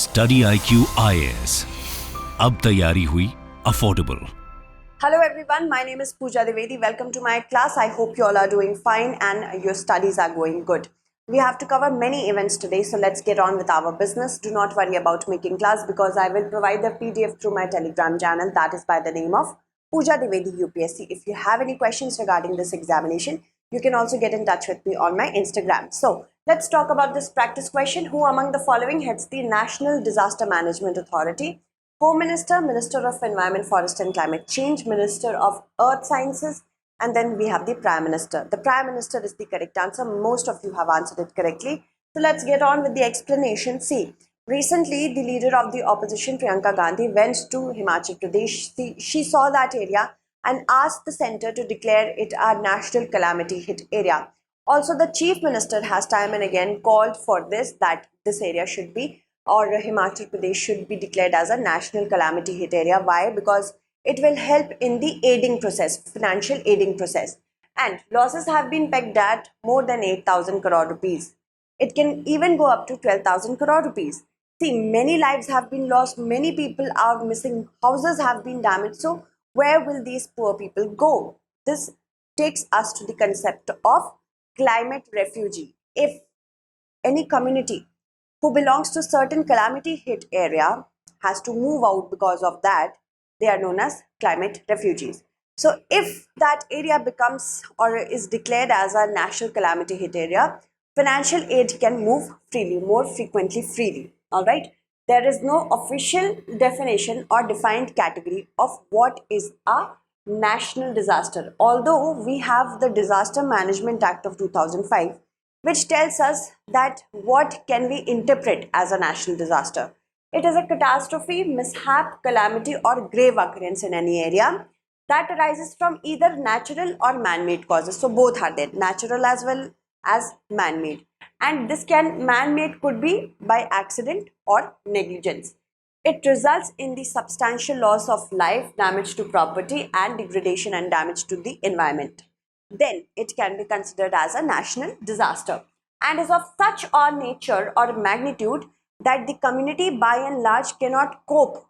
StudyIQ IAS. अब तैयारी हुई affordable. Hello everyone, my name is Pooja Divedi. Welcome to my class. I hope you all are doing fine and your studies are going good. We have to cover many events today, so let's get on with our business. Do not worry about making class because I will provide the PDF through my Telegram channel, that is by the name of Pooja Divedi UPSC. If you have any questions regarding this examination, you can also get in touch with me on my Instagram. So let's talk about this practice question. Who among the following heads the National Disaster Management Authority? Home Minister, Minister of Environment, Forest and Climate Change, Minister of Earth Sciences, and then we have the Prime Minister. The Prime Minister is the correct answer. Most of you have answered it correctly. So let's get on with the explanation. See, recently the leader of the opposition, Priyanka Gandhi, went to Himachal Pradesh. She saw that area and asked the centre to declare it a national calamity hit area. Also, the Chief Minister has time and again called for this, that this area should be, or Himachal Pradesh should be declared as a national calamity hit area. Why? Because it will help in the aiding process, financial aiding process. And losses have been pegged at more than 8,000 crore rupees. It can even go up to 12,000 crore rupees. See, many lives have been lost, many people are missing, houses have been damaged. So, where will these poor people go? This takes us to the concept of climate refugee. If any community who belongs to certain calamity hit area has to move out because of that, they are known as climate refugees. So if that area becomes or is declared as a national calamity hit area, financial aid can move freely, more frequently freely. All right. There is no official definition or defined category of what is a national disaster. Although we have the Disaster Management Act of 2005, which tells us that what can we interpret as a national disaster. It is a catastrophe, mishap, calamity or grave occurrence in any area that arises from either natural or man-made causes. So both are there, natural as well as man-made. And this man-made could be by accident or negligence. It results in the substantial loss of life, damage to property and degradation and damage to the environment. Then it can be considered as a national disaster and is of such a nature or magnitude that the community by and large cannot cope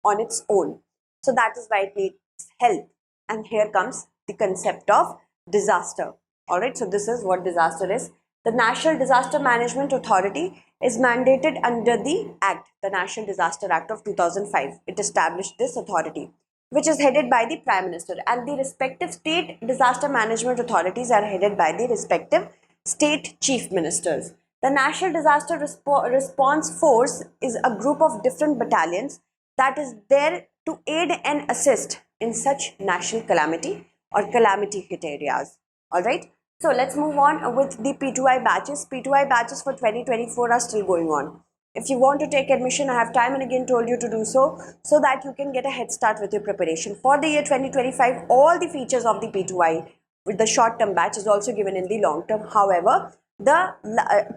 on its own. So that is why it needs help. And here comes the concept of disaster. Alright, so this is what disaster is. The National Disaster Management Authority is mandated under the Act, the National Disaster Act of 2005. It established this authority, which is headed by the Prime Minister, and the respective state disaster management authorities are headed by the respective state chief ministers. The National Disaster Response Force is a group of different battalions that is there to aid and assist in such national calamity or calamity hit areas. Alright, so let's move on with the P2I batches. P2I batches for 2024 are still going on. If you want to take admission, I have time and again told you to do so that you can get a head start with your preparation. For the year 2025, all the features of the P2I with the short-term batch is also given in the long-term. However, the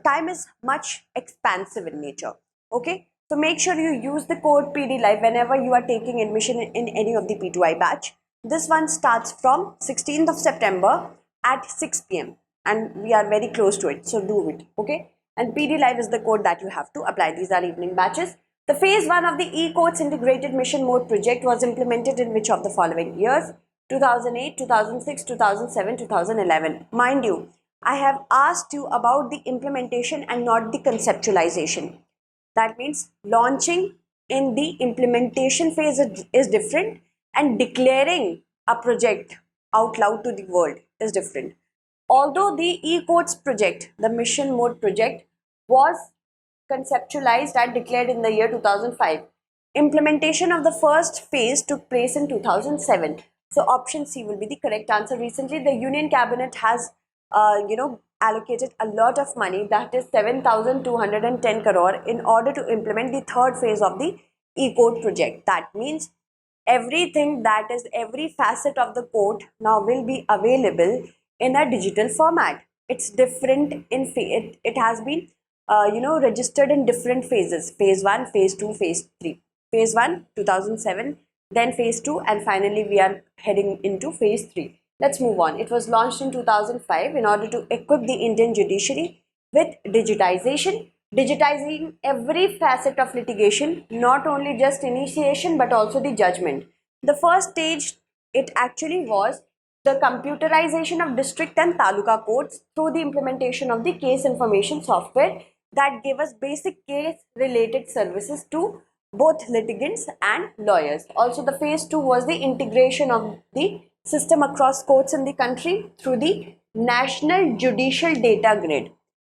time is much expansive in nature. Okay, so make sure you use the code PD Live whenever you are taking admission in any of the P2I batch. This one starts from 16th of September at 6 p.m. and we are very close to it, so do it. Okay. And PD Live is the code that you have to apply. These are evening batches. The phase 1 of the E-Courts Integrated Mission Mode project was implemented in which of the following years? 2008, 2006, 2007, 2011. Mind you, I have asked you about the implementation and not the conceptualization. That means launching in the implementation phase is different and declaring a project out loud to the world is different. Although the E-Courts project, the mission mode project, was conceptualized and declared in the year 2005, implementation of the first phase took place in 2007. So option C will be the correct answer. Recently, the Union Cabinet has, allocated a lot of money, that is 7,210 crore, in order to implement the third phase of the E-Court project. That means everything, that is every facet of the court now will be available in a digital format. It's different in it has been registered in different phases: phase 1, phase 2, phase 3. Phase 1 2007, then phase 2, and finally we are heading into phase 3. Let's move on. It was launched in 2005 in order to equip the Indian judiciary with digitization, digitizing every facet of litigation, not only just initiation but also the judgment. The first stage, it actually was the computerization of district and taluka courts through the implementation of the case information software that gave us basic case related services to both litigants and lawyers. Also, the phase 2 was the integration of the system across courts in the country through the National Judicial Data Grid,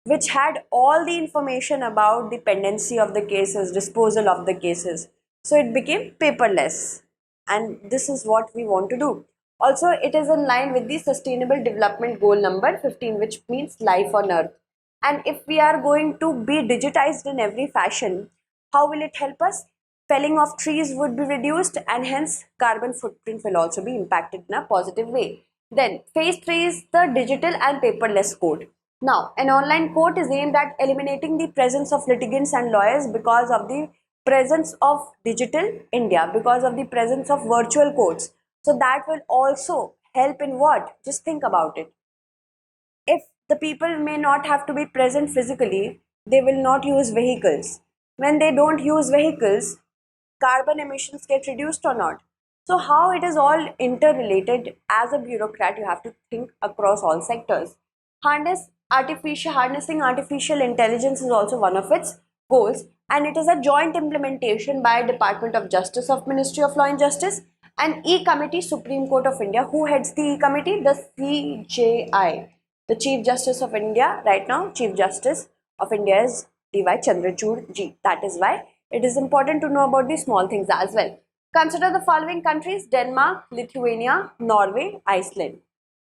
which had all the information about the pendency of the cases, disposal of the cases. So it became paperless, and this is what we want to do. Also, it is in line with the Sustainable Development Goal number 15, which means life on earth. And if we are going to be digitized in every fashion, how will it help us? Felling of trees would be reduced, and hence carbon footprint will also be impacted in a positive way. Then phase 3 is the digital and paperless court. Now, an online court is aimed at eliminating the presence of litigants and lawyers because of the presence of digital India, because of the presence of virtual courts. So that will also help in what? Just think about it. If the people may not have to be present physically, they will not use vehicles. When they don't use vehicles, carbon emissions get reduced or not. So how it is all interrelated? As a bureaucrat, you have to think across all sectors. Harnessing artificial intelligence is also one of its goals, and it is a joint implementation by Department of Justice of Ministry of Law and Justice and E-Committee, Supreme Court of India. Who heads the E-Committee? The CJI. The Chief Justice of India right now, Chief Justice of India is D.Y. Chandrachud Ji. That is why it is important to know about these small things as well. Consider the following countries: Denmark, Lithuania, Norway, Iceland.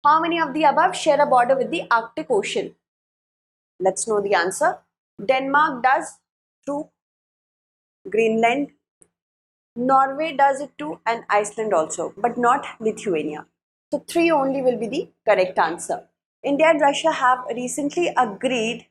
How many of the above share a border with the Arctic Ocean? Let's know the answer. Denmark does through Greenland, Norway does it too, and Iceland also, but not Lithuania. So 3 only will be the correct answer. India and Russia have recently agreed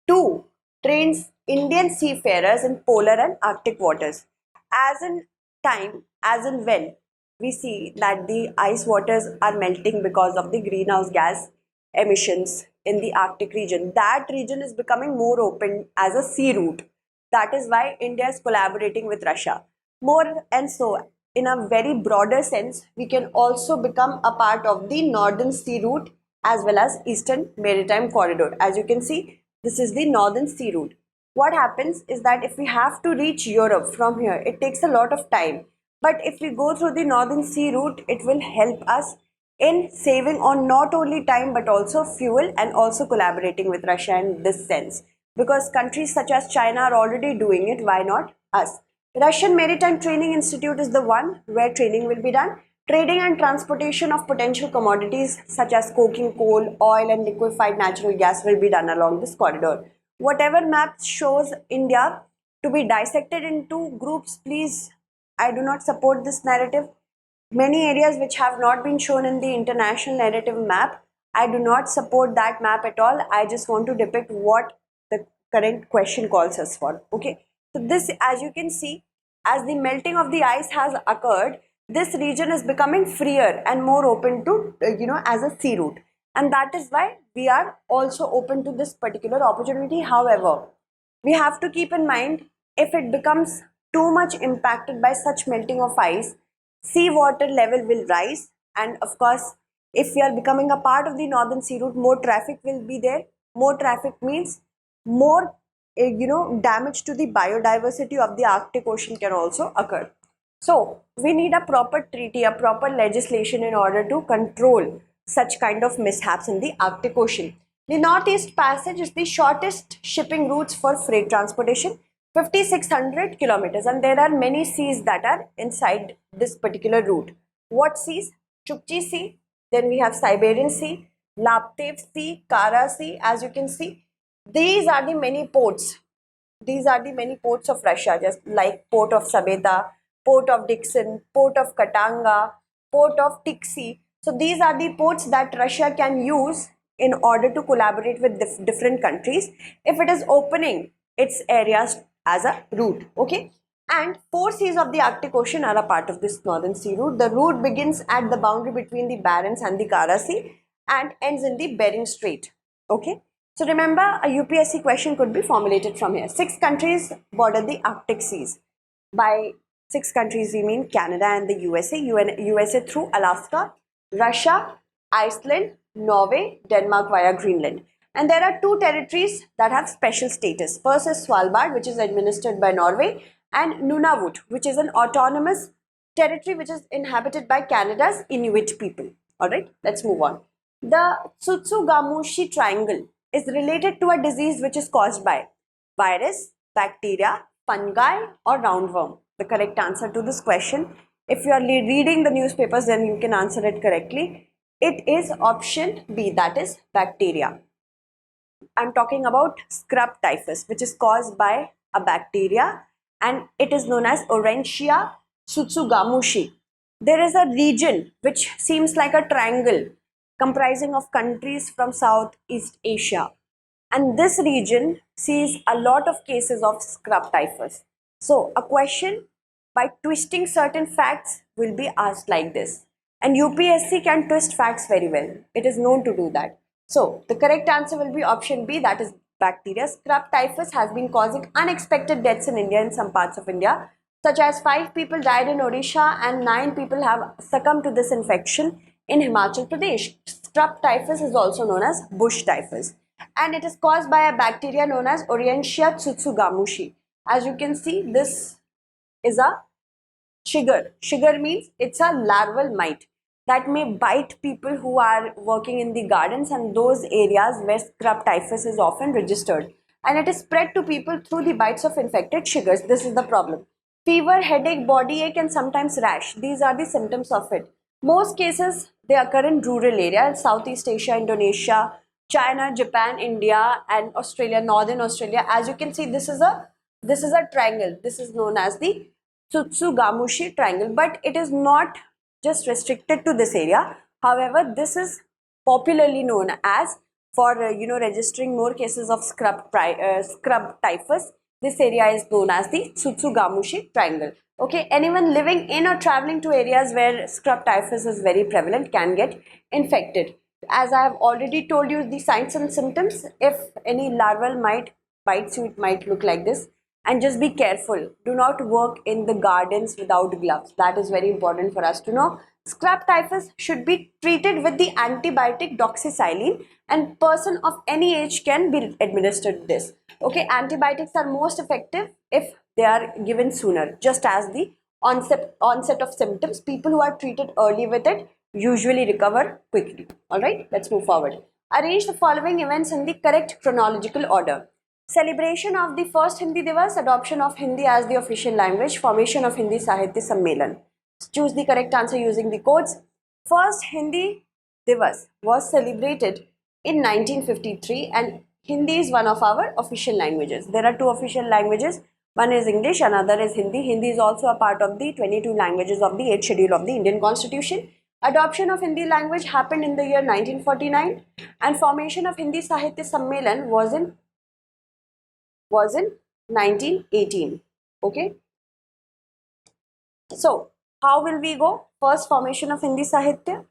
to train Indian seafarers in polar and Arctic waters. As in time, as in when we see that the ice waters are melting because of the greenhouse gas emissions in the Arctic region, that region is becoming more open as a sea route. That is why India is collaborating with Russia. More and so, in a very broader sense, we can also become a part of the Northern Sea Route as well as Eastern Maritime Corridor. As you can see, this is the Northern Sea Route. What happens is that if we have to reach Europe from here, it takes a lot of time. But if we go through the Northern Sea Route, it will help us in saving on not only time but also fuel, and also collaborating with Russia in this sense. Because countries such as China are already doing it, why not us? Russian Maritime Training Institute is the one where training will be done. Trading and transportation of potential commodities such as coking coal, oil and liquefied natural gas will be done along this corridor. Whatever map shows India to be dissected into groups, please, I do not support this narrative. Many areas which have not been shown in the international narrative map, I do not support that map at all. I just want to depict what the current question calls us for. Okay. So this, as you can see, as the melting of the ice has occurred, this region is becoming freer and more open to, as a sea route. And that is why we are also open to this particular opportunity. However, we have to keep in mind, if it becomes too much impacted by such melting of ice, sea water level will rise, and of course, if we are becoming a part of the Northern Sea Route, more traffic will be there. More traffic means more damage to the biodiversity of the Arctic Ocean can also occur. So we need a proper treaty, a proper legislation in order to control such kind of mishaps in the Arctic Ocean. The Northeast Passage is the shortest shipping routes for freight transportation, 5,600 kilometers, and there are many seas that are inside this particular route. What seas? Chukchi Sea, then we have Siberian Sea, Laptev Sea, Kara Sea. As you can see, these are the many ports. These are the many ports of Russia, just like Port of Sabeta, Port of Dixon, Port of Katanga, Port of Tiksi. So these are the ports that Russia can use in order to collaborate with different countries if it is opening its areas as a route. Okay. And 4 seas of the Arctic Ocean are a part of this Northern Sea Route. The route begins at the boundary between the Barents and the Kara Sea and ends in the Bering Strait. Okay. So remember, a UPSC question could be formulated from here. 6 countries border the Arctic seas. By 6 countries, we mean Canada and the USA, USA through Alaska, Russia, Iceland, Norway, Denmark via Greenland. And there are 2 territories that have special status. First is Svalbard, which is administered by Norway, and Nunavut, which is an autonomous territory which is inhabited by Canada's Inuit people. Alright, let's move on. The Tsutsugamushi Triangle is related to a disease which is caused by virus, bacteria, fungi, or roundworm. The correct answer to this question, if you are reading the newspapers, then you can answer it correctly. It is option B, that is bacteria. I'm talking about scrub typhus, which is caused by a bacteria, and it is known as Orencia Tsutsugamushi. There is a region which seems like a triangle comprising of countries from Southeast Asia, and this region sees a lot of cases of scrub typhus. So a question by twisting certain facts will be asked like this, and UPSC can twist facts very well. It is known to do that. So the correct answer will be option B, that is bacteria. Scrub typhus has been causing unexpected deaths in India, in some parts of India, such as 5 people died in Odisha and 9 people have succumbed to this infection in Himachal Pradesh. Scrub typhus is also known as bush typhus, and it is caused by a bacteria known as Orencia Tsutsugamushi. As you can see, this is a sugar. Sugar means it's a larval mite that may bite people who are working in the gardens and those areas where scrub typhus is often registered, and it is spread to people through the bites of infected sugars. This is the problem. Fever, headache, body ache, and sometimes rash. These are the symptoms of it. Most cases, they occur in rural areas, Southeast Asia, Indonesia, China, Japan, India, and Australia, Northern Australia. As you can see, this is a triangle. This is known as the Tsutsugamushi triangle, but it is not just restricted to this area. However, this is popularly known as, for registering more cases of scrub typhus, this area is known as the Tsutsugamushi triangle. Okay, anyone living in or traveling to areas where scrub typhus is very prevalent can get infected. As I have already told you the signs and symptoms, if any larval mite bites you, it might look like this. And just be careful. Do not work in the gardens without gloves. That is very important for us to know. Scrub typhus should be treated with the antibiotic doxycycline, and person of any age can be administered this. Okay, antibiotics are most effective if they are given sooner. Just as the onset of symptoms, people who are treated early with it usually recover quickly. Alright, let's move forward. Arrange the following events in the correct chronological order. Celebration of the first Hindi Divas, adoption of Hindi as the official language, formation of Hindi Sahitya Sammelan. Choose the correct answer using the codes. First Hindi Divas was celebrated in 1953, and Hindi is one of our official languages. There are 2 official languages. One is English, another is Hindi. Hindi is also a part of the 22 languages of the 8th schedule of the Indian Constitution. Adoption of Hindi language happened in the year 1949, and formation of Hindi Sahitya Sammelan was in 1918. Okay, so how will we go? First, formation of Hindi Sahitya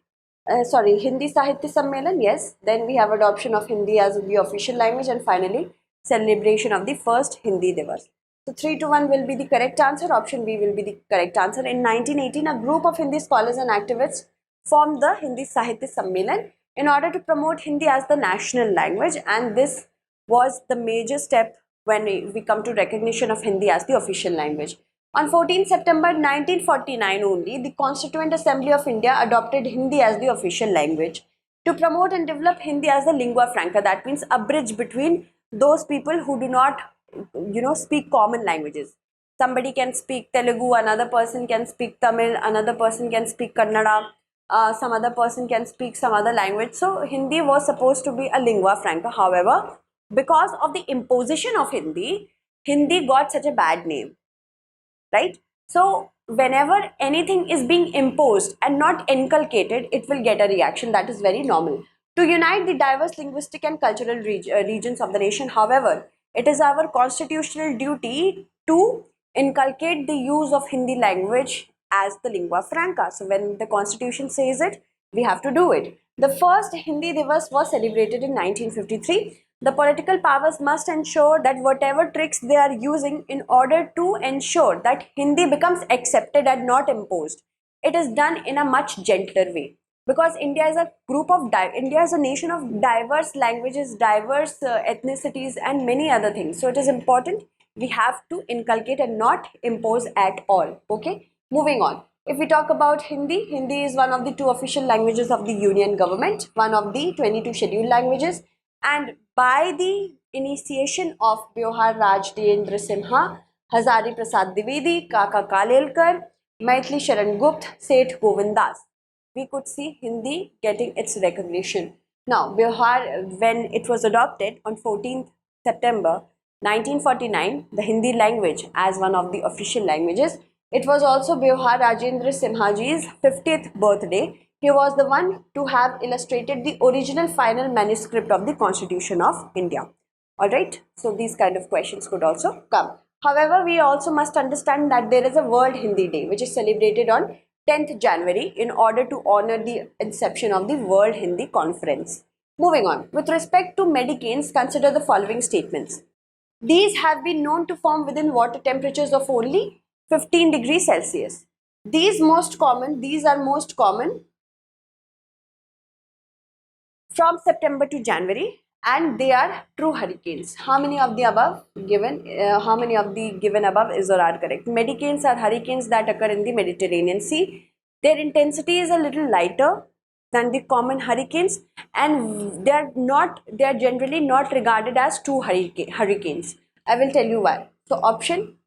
Sammelan, yes. Then we have adoption of Hindi as the official language, and finally celebration of the first Hindi Divas. So 3 to 1 will be the correct answer. Option B will be the correct answer. In 1918, a group of Hindi scholars and activists formed the Hindi Sahitya Sammelan in order to promote Hindi as the national language, and this was the major step when we come to recognition of Hindi as the official language. On 14 September 1949 only, the Constituent Assembly of India adopted Hindi as the official language to promote and develop Hindi as the lingua franca. That means a bridge between those people who do not, speak common languages. Somebody can speak Telugu, another person can speak Tamil, another person can speak Kannada, some other person can speak some other language. So Hindi was supposed to be a lingua franca. However, because of the imposition of Hindi, Hindi got such a bad name, right? So whenever anything is being imposed and not inculcated, it will get a reaction. That is very normal. To unite the diverse linguistic and cultural regions of the nation, however, it is our constitutional duty to inculcate the use of Hindi language as the lingua franca. So when the constitution says it, we have to do it. The first Hindi Divas was celebrated in 1953. The political powers must ensure that whatever tricks they are using in order to ensure that Hindi becomes accepted and not imposed, it is done in a much gentler way. Because India is a India is a nation of diverse languages, diverse ethnicities, and many other things. So it is important we have to inculcate and not impose at all. Okay, moving on. If we talk about Hindi, Hindi is one of the two official languages of the Union government, one of the 22 scheduled languages, and by the initiation of Biohar Rajdendra Simha, Hazari Prasad Dwivedi, Kaka Kalelkar, Maithili Sharan Gupt, Seth Govindas, we could see Hindi getting its recognition. Now, Bihar, when it was adopted on 14th September 1949, the Hindi language as one of the official languages, it was also Bihar Rajendra Simhaji's 50th birthday. He was the one to have illustrated the original final manuscript of the Constitution of India. Alright, so these kind of questions could also come. However, we also must understand that there is a World Hindi Day which is celebrated on 10th January in order to honor the inception of the World Hindi Conference. Moving on, with respect to medicanes, consider the following statements. These have been known to form within water temperatures of only 15 degrees Celsius. These are most common from September to January, and they are true hurricanes. How many of the given above is or are correct? Medicanes are hurricanes that occur in the Mediterranean Sea. Their intensity is a little lighter than the common hurricanes, and they are generally not regarded as true hurricanes. I will tell you why. So option,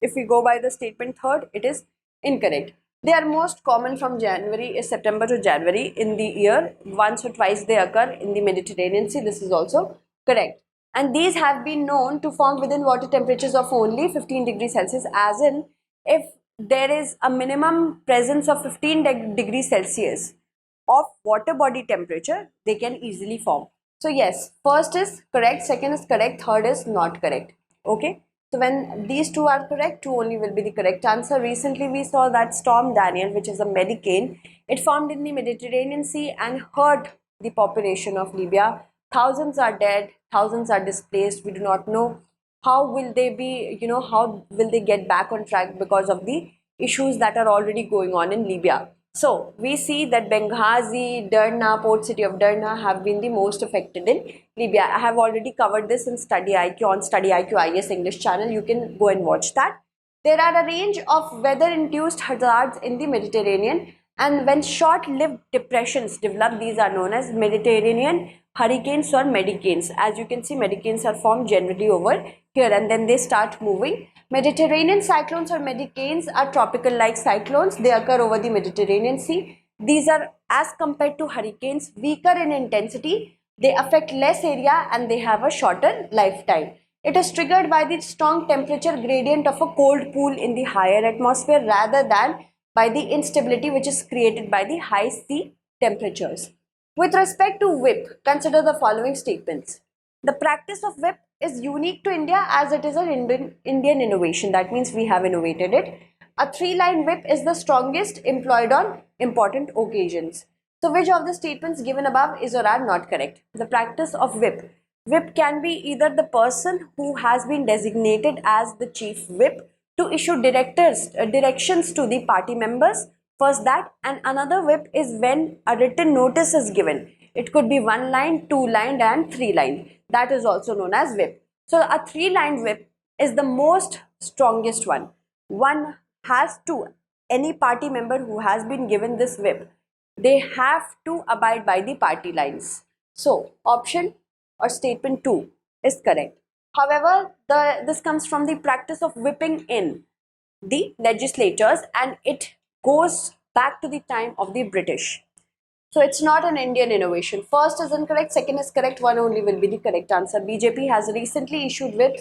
if we go by the statement third, it is incorrect. They are most common from September to January in the year. Once or twice they occur in the Mediterranean Sea. This is also correct. And these have been known to form within water temperatures of only 15 degrees Celsius, as in if there is a minimum presence of 15 degrees Celsius of water body temperature, they can easily form. So yes, first is correct, second is correct, third is not correct. Okay. So when these two are correct, two only will be the correct answer. Recently, we saw that Storm Daniel, which is a medicane, it formed in the Mediterranean Sea and hurt the population of Libya. Thousands are dead, thousands are displaced. We do not know how will they be, how will they get back on track because of the issues that are already going on in Libya. So we see that Benghazi, Derna, port city of Derna have been the most affected in Libya. I have already covered this in StudyIQ on StudyIQ IS English channel. You can go and watch that. There are a range of weather-induced hazards in the Mediterranean, and when short-lived depressions develop, these are known as Mediterranean hurricanes or medicanes. As you can see, medicanes are formed generally over here and then they start moving. Mediterranean cyclones or medicanes are tropical-like cyclones. They occur over the Mediterranean Sea. These are, as compared to hurricanes, weaker in intensity. They affect less area and they have a shorter lifetime. It is triggered by the strong temperature gradient of a cold pool in the higher atmosphere rather than by the instability which is created by the high sea temperatures. With respect to whip, consider the following statements. The practice of whip is unique to India as it is an Indian innovation. That means we have innovated it. A three-line whip is the strongest employed on important occasions. So which of the statements given above is or are not correct? The practice of whip. Whip can be either the person who has been designated as the chief whip to issue directions to the party members. First that, and another whip is when a written notice is given. It could be one line, two line and three line. That is also known as whip. So a three-line whip is the most strongest one. One has to, any party member who has been given this whip, they have to abide by the party lines. So option or statement 2 is correct. However, this comes from the practice of whipping in the legislatures and it goes back to the time of the British. So it's not an Indian innovation. First is incorrect, second is correct, one only will be the correct answer. BJP has recently issued whip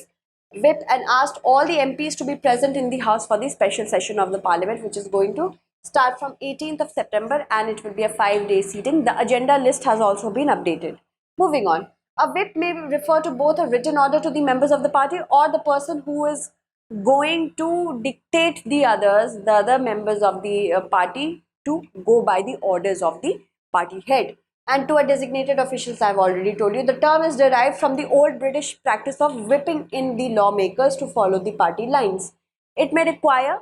and asked all the MPs to be present in the house for the special session of the parliament, which is going to start from 18th of September and it will be a 5-day sitting. The agenda list has also been updated. Moving on. A whip may refer to both a written order to the members of the party or the person who is going to dictate the other members of the party to go by the orders of the party head. And to a designated officials, I've already told you, the term is derived from the old British practice of whipping in the lawmakers to follow the party lines. It may require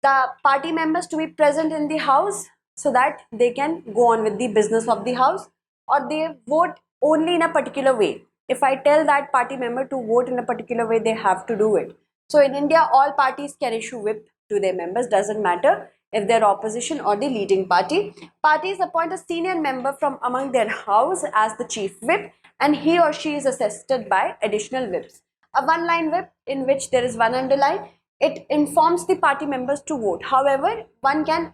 the party members to be present in the house so that they can go on with the business of the house, or they vote only in a particular way. If I tell that party member to vote in a particular way, they have to do it. So in India, all parties can issue whip to their members, doesn't matter if they're opposition or the leading party. Parties appoint a senior member from among their house as the chief whip, and he or she is assisted by additional whips. A one-line whip in which there is one underline, it informs the party members to vote. However, one can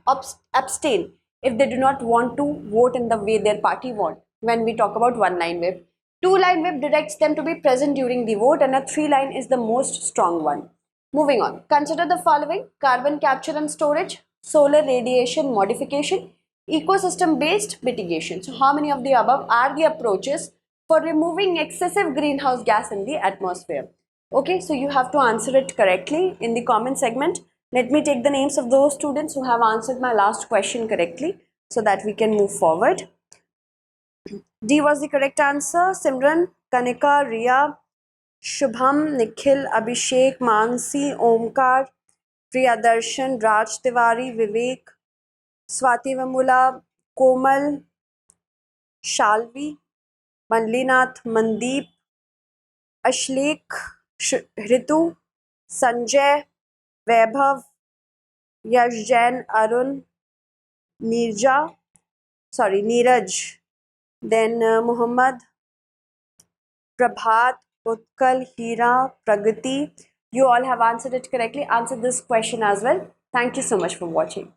abstain if they do not want to vote in the way their party want. When we talk about one-line whip, two-line whip directs them to be present during the vote, and a three-line is the most strong one. Moving on, consider the following: carbon capture and storage, solar radiation modification, ecosystem-based mitigation. So how many of the above are the approaches for removing excessive greenhouse gas in the atmosphere? Okay, so you have to answer it correctly in the comment segment. Let me take the names of those students who have answered my last question correctly so that we can move forward. D was the correct answer. Simran, Kanika, Riya, Shubham, Nikhil, Abhishek, Mansi, Omkar, Priyadarshan, Raj Tiwari, Vivek, Swati Vamula, Komal, Shalvi, Manlinath, Mandeep, Ashleek, Ritu, Sanjay, Vaibhav, Yash Jain, Arun, Neeraj, then Muhammad, Prabhat, Utkal, Hira, Pragati. You all have answered it correctly. Answer this question as well. Thank you so much for watching.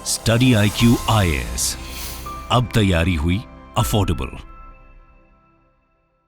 StudyIQ IAS. अब तैयारी हुई affordable.